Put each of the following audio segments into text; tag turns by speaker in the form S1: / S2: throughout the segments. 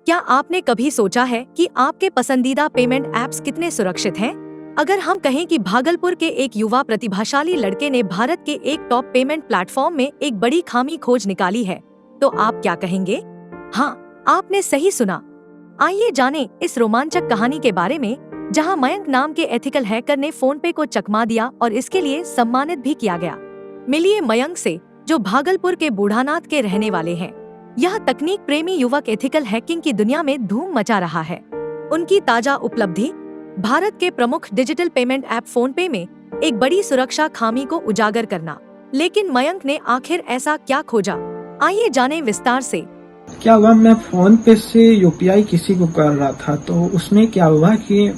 S1: क्या आपने कभी सोचा है कि आपके पसंदीदा पेमेंट ऐप्स कितने सुरक्षित हैं? अगर हम कहें कि भागलपुर के एक युवा प्रतिभाशाली लड़के ने भारत के एक टॉप पेमेंट प्लेटफॉर्म में एक बड़ी खामी खोज निकाली है, तो आप क्या कहेंगे? हाँ, आपने सही सुना। आइए जानें इस रोमांचक कहानी के बारे में, जहां मयंक नाम के एथिकल हैकर ने फोन पे को चकमा दिया और इसके लिए सम्मानित भी किया गया। मिलिए मयंक से, जो भागलपुर के बूढ़ानाथ के रहने वाले हैं। यह तकनीक प्रेमी युवक एथिकल हैकिंग की दुनिया में धूम मचा रहा है। उनकी ताजा उपलब्धि, भारत के प्रमुख डिजिटल पेमेंट ऐप फोन पे में एक बड़ी सुरक्षा खामी को उजागर करना। लेकिन मयंक ने आखिर ऐसा क्या खोजा? आइए जानें विस्तार से।
S2: क्या हुआ, मैं फोन पे से यूपीआई किसी को कर रहा था, तो उसमें क्या हुआ कि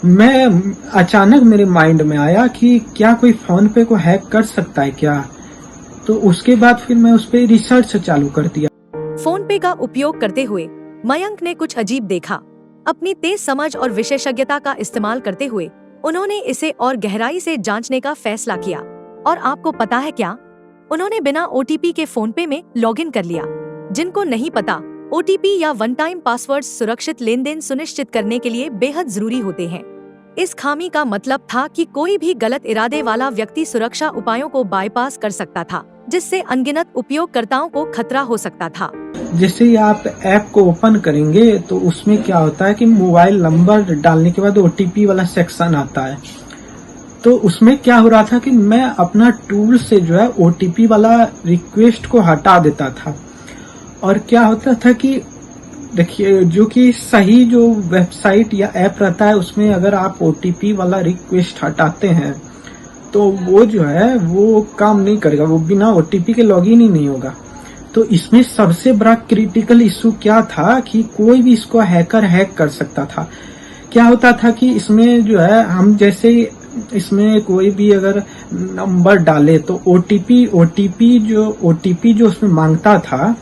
S2: मैं अचानक मेरे माइंड में आया कि क्या कोई फोन पे को हैक कर सकता है क्या। तो उसके बाद फिर मैं उस पे रिसर्च चालू कर दिया।
S1: फोन पे का उपयोग करते हुए मयंक ने कुछ अजीब देखा। अपनी तेज समझ और विशेषज्ञता का इस्तेमाल करते हुए उन्होंने इसे और गहराई से जांचने का फैसला किया। और आपको पता है क्या? उन्होंने बिना ओटीपी के फोन पे में लॉगिन कर लिया। जिनको नहीं पता, ओटीपी या वन टाइम पासवर्ड सुरक्षित लेनदेन सुनिश्चित करने के लिए बेहद जरूरी होते हैं। इस खामी का मतलब था कि कोई भी गलत इरादे वाला व्यक्ति सुरक्षा उपायों को बाईपास कर सकता था, जिससे अनगिनत उपयोगकर्ताओं को खतरा हो सकता था।
S2: जैसे ही आप ऐप को ओपन करेंगे तो उसमें क्या होता है कि मोबाइल नंबर डालने के बाद ओटीपी वाला सेक्शन आता है। तो उसमें क्या हो रहा था कि मैं अपना टूल से जो है ओटीपी वाला रिक्वेस्ट को हटा देता था। और क्या होता था कि देखिए, जो कि सही जो वेबसाइट या ऐप रहता है उसमें अगर आप ओटीपी वाला रिक्वेस्ट हटाते हैं तो वो जो है वो काम नहीं करेगा, वो बिना ओटीपी के लॉगिन ही नहीं होगा। तो इसमें सबसे बड़ा क्रिटिकल इशू क्या था कि कोई भी इसको हैकर हैक कर सकता था। क्या होता था कि इसमें जो है हम जैसे इसमें कोई भी अगर नंबर डाले तो ओटीपी जो उसमें मांगता था,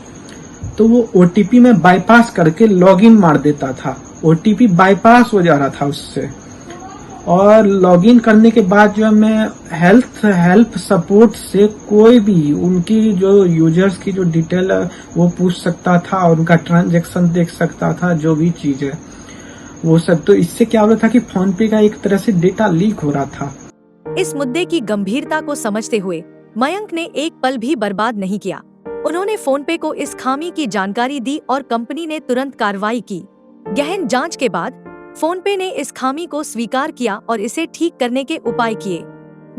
S2: तो वो ओटीपी में बाईपास करके लॉगिन मार देता था। ओटीपी बाईपास हो जा रहा था उससे। और लॉगिन करने के बाद जो है मैं हेल्प सपोर्ट से कोई भी उनकी जो यूजर्स की जो डिटेल है वो पूछ सकता था और उनका ट्रांजैक्शन देख सकता था, जो भी चीज है वो सब। तो इससे क्या हो रहा था कि फोन पे का एक तरह से डेटा लीक हो रहा था।
S1: इस मुद्दे की गंभीरता को समझते हुए मयंक ने एक पल भी बर्बाद नहीं किया। उन्होंने फोन पे को इस खामी की जानकारी दी और कंपनी ने तुरंत कार्रवाई की। गहन जांच के बाद फोन पे ने इस खामी को स्वीकार किया और इसे ठीक करने के उपाय किए।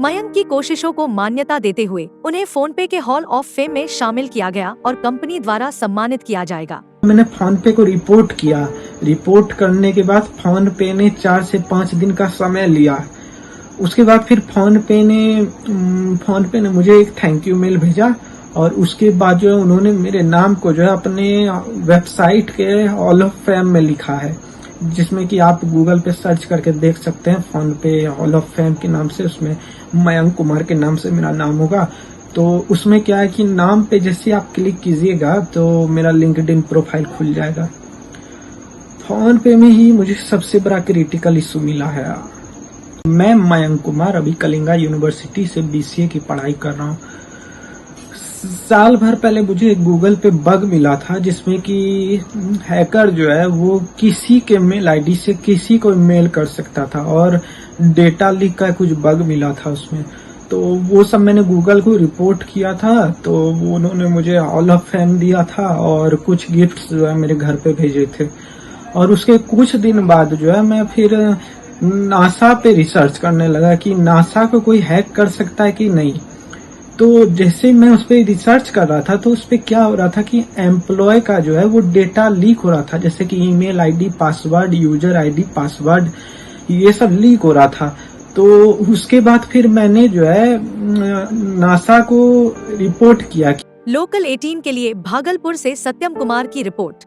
S1: मयंक की कोशिशों को मान्यता देते हुए उन्हें फोन पे के हॉल ऑफ फेम में शामिल किया गया और कंपनी द्वारा सम्मानित किया जाएगा।
S2: मैंने फोन पे को रिपोर्ट किया। रिपोर्ट करने के बाद फोन पे ने 4 से 5 दिन का समय लिया। उसके बाद फिर फोन पे ने मुझे एक थैंक यू मेल भेजा। और उसके बाद जो है उन्होंने मेरे नाम को जो है अपने वेबसाइट के हॉल ऑफ फेम में लिखा है, जिसमें कि आप गूगल पे सर्च करके देख सकते हैं फोन पे हॉल ऑफ फेम के नाम से। उसमें मयंक कुमार के नाम से मेरा नाम होगा। तो उसमें क्या है कि नाम पे जैसे आप क्लिक कीजिएगा तो मेरा लिंक्डइन प्रोफाइल खुल जाएगा। फोन पे में ही मुझे सबसे बड़ा क्रिटिकल इशू मिला है। मैं मयंक कुमार अभी कलिंगा यूनिवर्सिटी से बीसीए की पढ़ाई कर रहा हूँ। साल भर पहले मुझे गूगल पे बग मिला था, जिसमें कि हैकर जो है वो किसी के मेल आईडी से किसी को मेल कर सकता था और डेटा लीक का कुछ बग मिला था उसमें। तो वो सब मैंने गूगल को रिपोर्ट किया था। तो उन्होंने मुझे हॉल ऑफ फेम दिया था और कुछ गिफ्ट्स जो है मेरे घर पे भेजे थे। और उसके कुछ दिन बाद जो है मैं फिर नासा पे रिसर्च करने लगा कि नासा को कोई हैक कर सकता है कि नहीं। तो जैसे मैं उस पर रिसर्च कर रहा था तो उस पर क्या हो रहा था कि एम्प्लॉय का जो है वो डेटा लीक हो रहा था, जैसे कि email ID, password, user ID, password, ये सब लीक हो रहा था। तो उसके बाद फिर मैंने जो है नासा को रिपोर्ट किया।
S1: लोकल 18 के लिए भागलपुर से सत्यम कुमार की रिपोर्ट।